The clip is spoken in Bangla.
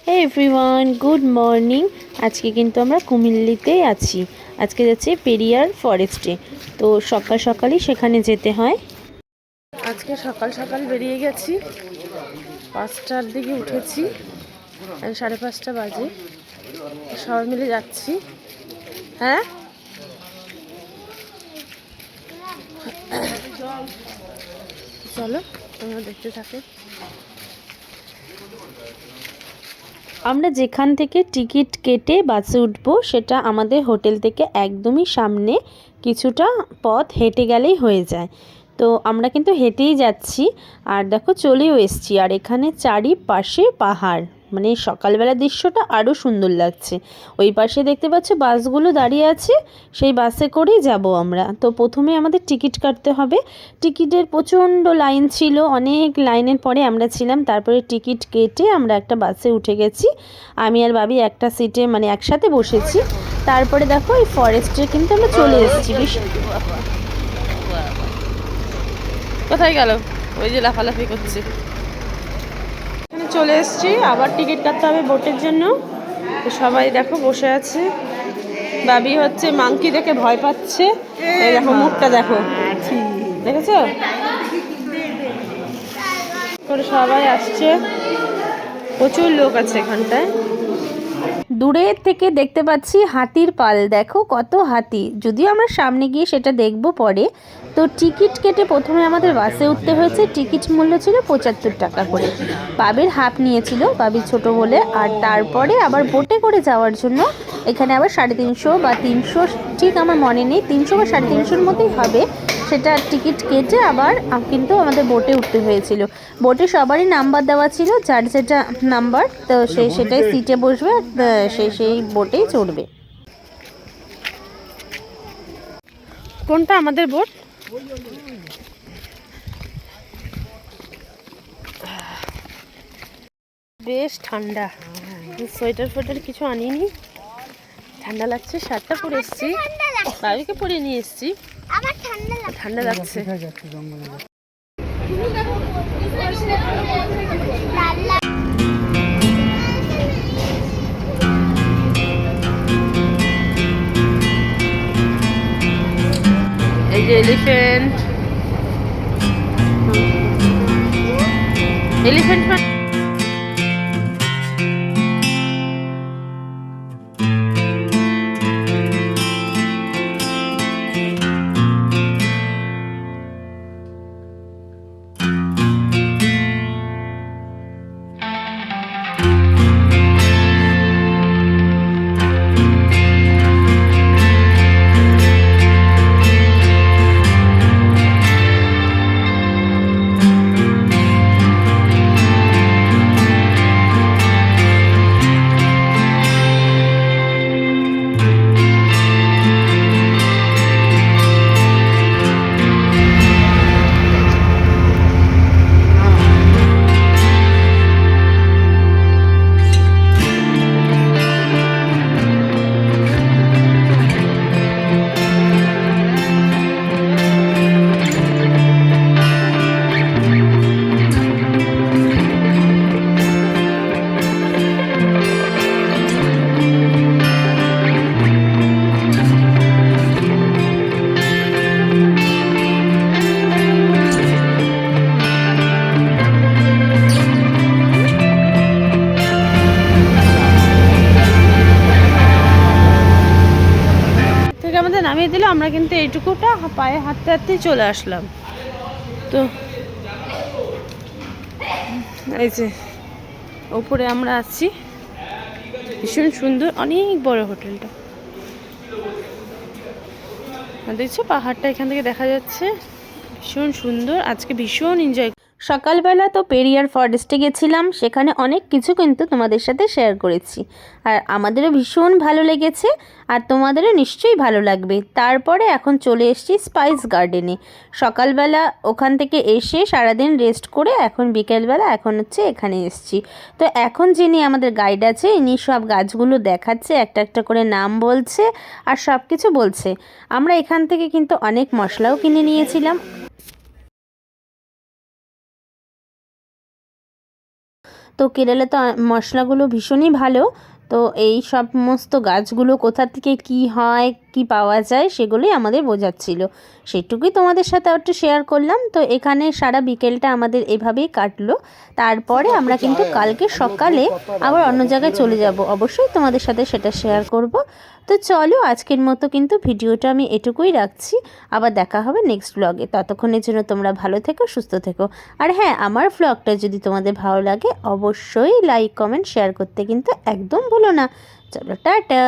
হে এভরিওয়ান, গুড মর্নিং। আজকে কিন্তু আমরা কুমিল্লিতেই আছি। আজকে যাচ্ছি পেরিয়ার ফরেস্টে। তো সকাল সকালই সেখানে যেতে হয়। আজকে সকাল সকাল বেরিয়ে গেছি, 5টার দিকে উঠেছি, 5:30 বাজে। সবাই মিলে যাচ্ছি। হ্যাঁ, চলো তোমরা দেখতে থাকো। আমরা যেখান থেকে টিকিট কেটে বাসে উঠবো সেটা আমাদের হোটেল থেকে একদমই সামনে, কিছুটা পথ হেঁটে গেলেই হয়ে যায়। তো আমরা কিন্তু হেঁটেই যাচ্ছি, আর দেখো চলেও এসছি। আর এখানে চারিপাশে পাহাড়, মানে সকালবেলা দৃশ্যটা আরও সুন্দর লাগছে। ওই পাশে দেখতে পাচ্ছ বাসগুলো দাঁড়িয়ে আছে, সেই বাসে করেই যাব আমরা। তো প্রথমে আমাদের টিকিট কাটতে হবে। টিকিটের প্রচণ্ড লাইন ছিল, অনেক লাইনের পরে আমরা ছিলাম। তারপরে টিকিট কেটে আমরা একটা বাসে উঠে গেছি। আমি আর বাবি একটা সিটে মানে একসাথে বসেছি। তারপরে দেখো এই ফরেস্টে কিন্তু আমরা চলে এসেছি। কোথায় গেল? ওই যে লাফালাফি করছে। এখানে চলে এসেছি, আবার টিকিট কাটতে হবে বোটের জন্য। তো সবাই দেখো বসে আছে। বাবি হচ্ছে মাংকি দেখে ভয় পাচ্ছে। এই দেখো মুখটা দেখো, দেখেছো? করে সবাই আসছে, প্রচুর লোক আছে এখানটায়। দূরের থেকে দেখতে পাচ্ছি হাতির পাল, দেখো কত হাতি। যদিও আমরা সামনে গিয়ে সেটা দেখব পরে। তো টিকিট কেটে প্রথমে আমাদের বাসে উঠতে হয়েছে। টিকিট মূল্য ছিল 75 টাকা করে। বাবির হাফ নিয়েছিল, বাবি ছোট বলে। আর তারপরে আবার বোটে করে যাওয়ার জন্য এখানে আবার 350 বা 300, ঠিক আমার মনে নেই, 300 বা 350-র মতোই হবে। সেটা টিকিট কেটে আবার কিন্তু আমাদের বোটে উঠতে হয়েছিল। বোটে সবারই নাম্বার দেওয়া ছিল, যার যেটা নাম্বার, তো সেটাই সিটে বসবে, সেই বোটেই চড়বে। কোনটা আমাদের বোট? বেশ ঠান্ডা, সোয়েটার ফোয়েটার কিছু আনিনি, ঠান্ডা লাগছে। শার্টটা পরে এসেছি, বাবিকে পরে নিয়ে এসেছি, ঠান্ডা লাগছে। এই যে এলিফ্যান্ট, এলিফ্যান্ট আমাদের নামিয়ে দিল। আমরা কিন্তু এইটুকুটা পায়ে হাঁটতে হাঁটতেই চলে আসলাম। তো এই যে ওপরে আমরা আছি, ভীষণ সুন্দর, অনেক বড় হোটেলটা। দেখছো পাহাড়টা এখান থেকে দেখা যাচ্ছে, ভীষণ সুন্দর। আজকে ভীষণ এনজয়। সকালবেলা তো পেরিয়ার ফরেস্টে গেছিলাম, সেখানে অনেক কিছু কিন্তু তোমাদের সাথে শেয়ার করেছি, আর আমাদেরও ভীষণ ভালো লেগেছে, আর তোমাদেরও নিশ্চয়ই ভালো লাগবে। তারপরে এখন চলে এসেছি স্পাইস গার্ডেনে। সকালবেলা ওখান থেকে এসে সারাদিন রেস্ট করে এখন বিকেলবেলা এখন হচ্ছে এখানে এসেছি। তো এখন যিনি আমাদের গাইড আছে, ইনি সব গাছগুলো দেখাচ্ছে, একটা একটা করে নাম বলছে আর সব কিছু বলছে। আমরা এখান থেকে কিন্তু অনেক মশলাও কিনে নিয়েছিলাম। তো কেরালা তো মশলাগুলো ভীষণই ভালো। তো এই সমস্ত গাছগুলো কোথা থেকে কি হয়, কি পাওয়া যায়, সেগুলোই আমাদের বোঝাচ্ছিল। সেটুকুই তোমাদের সাথে একটু শেয়ার করলাম। তো এখানে সারা বিকেলটা আমাদের এভাবেই কাটলো। তারপরে আমরা কিন্তু কালকে সকালে আবার অন্য জায়গায় চলে যাব, অবশ্যই তোমাদের সাথে সেটা শেয়ার করব। তো চলো, আজকের মতো কিন্তু ভিডিওটা আমি এটুকুই রাখছি। আবার দেখা হবে নেক্সট ব্লগে। ততক্ষণের জন্য তোমরা ভালো থেকো, সুস্থ থেকো। আর হ্যাঁ, আমার ব্লগটা যদি তোমাদের ভালো লাগে অবশ্যই লাইক, কমেন্ট, শেয়ার করতে কিন্তু একদম ভুলো না। চলো, টাটা।